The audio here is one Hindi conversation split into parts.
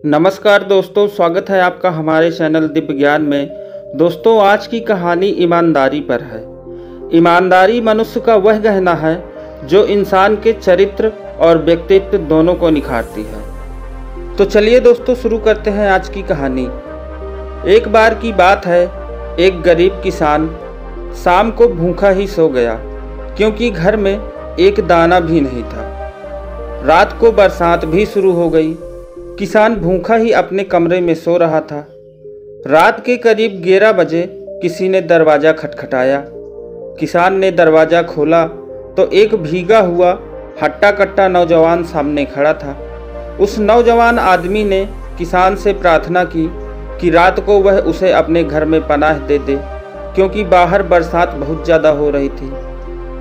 नमस्कार दोस्तों, स्वागत है आपका हमारे चैनल दिव्य ज्ञान में। दोस्तों, आज की कहानी ईमानदारी पर है। ईमानदारी मनुष्य का वह गहना है जो इंसान के चरित्र और व्यक्तित्व दोनों को निखारती है। तो चलिए दोस्तों, शुरू करते हैं आज की कहानी। एक बार की बात है, एक गरीब किसान शाम को भूखा ही सो गया क्योंकि घर में एक दाना भी नहीं था। रात को बरसात भी शुरू हो गई। किसान भूखा ही अपने कमरे में सो रहा था। रात के करीब 11 बजे किसी ने दरवाज़ा खटखटाया। किसान ने दरवाज़ा खोला तो एक भीगा हुआ हट्टा कट्टा नौजवान सामने खड़ा था। उस नौजवान आदमी ने किसान से प्रार्थना की कि रात को वह उसे अपने घर में पनाह दे दे क्योंकि बाहर बरसात बहुत ज़्यादा हो रही थी।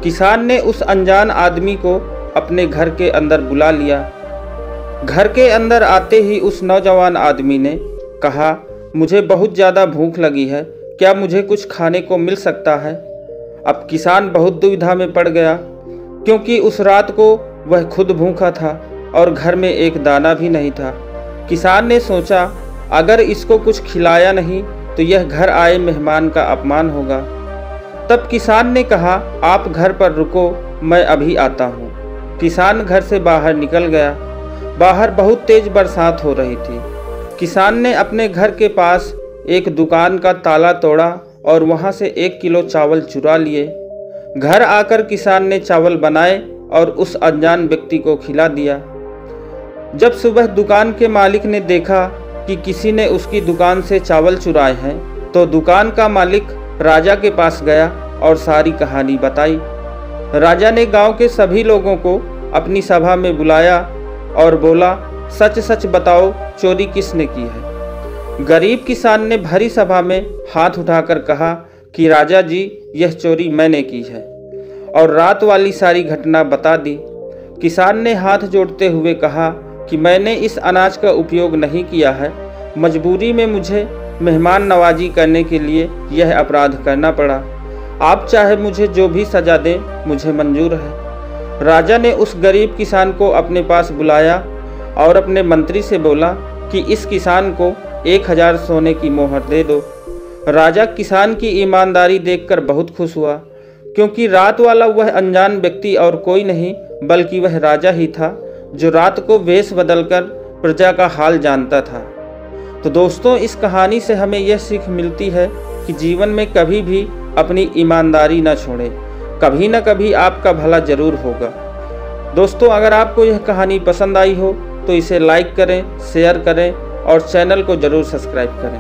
किसान ने उस अनजान आदमी को अपने घर के अंदर बुला लिया। घर के अंदर आते ही उस नौजवान आदमी ने कहा, मुझे बहुत ज़्यादा भूख लगी है, क्या मुझे कुछ खाने को मिल सकता है? अब किसान बहुत दुविधा में पड़ गया क्योंकि उस रात को वह खुद भूखा था और घर में एक दाना भी नहीं था। किसान ने सोचा, अगर इसको कुछ खिलाया नहीं तो यह घर आए मेहमान का अपमान होगा। तब किसान ने कहा, आप घर पर रुको, मैं अभी आता हूँ। किसान घर से बाहर निकल गया। बाहर बहुत तेज बरसात हो रही थी। किसान ने अपने घर के पास एक दुकान का ताला तोड़ा और वहां से 1 किलो चावल चुरा लिए। घर आकर किसान ने चावल बनाए और उस अनजान व्यक्ति को खिला दिया। जब सुबह दुकान के मालिक ने देखा कि किसी ने उसकी दुकान से चावल चुराए हैं तो दुकान का मालिक राजा के पास गया और सारी कहानी बताई। राजा ने गांव के सभी लोगों को अपनी सभा में बुलाया और बोला, सच सच बताओ, चोरी किसने की है? गरीब किसान ने भरी सभा में हाथ उठाकर कहा कि राजा जी, यह चोरी मैंने की है, और रात वाली सारी घटना बता दी। किसान ने हाथ जोड़ते हुए कहा कि मैंने इस अनाज का उपयोग नहीं किया है, मजबूरी में मुझे मेहमान नवाजी करने के लिए यह अपराध करना पड़ा। आप चाहे मुझे जो भी सजा दें, मुझे मंजूर है। राजा ने उस गरीब किसान को अपने पास बुलाया और अपने मंत्री से बोला कि इस किसान को 1000 सोने की मोहर दे दो। राजा किसान की ईमानदारी देखकर बहुत खुश हुआ क्योंकि रात वाला वह अनजान व्यक्ति और कोई नहीं बल्कि वह राजा ही था जो रात को वेश बदलकर प्रजा का हाल जानता था। तो दोस्तों, इस कहानी से हमें यह सीख मिलती है कि जीवन में कभी भी अपनी ईमानदारी न छोड़ें, कभी न कभी आपका भला जरूर होगा। दोस्तों, अगर आपको यह कहानी पसंद आई हो तो इसे लाइक करें, शेयर करें और चैनल को जरूर सब्सक्राइब करें।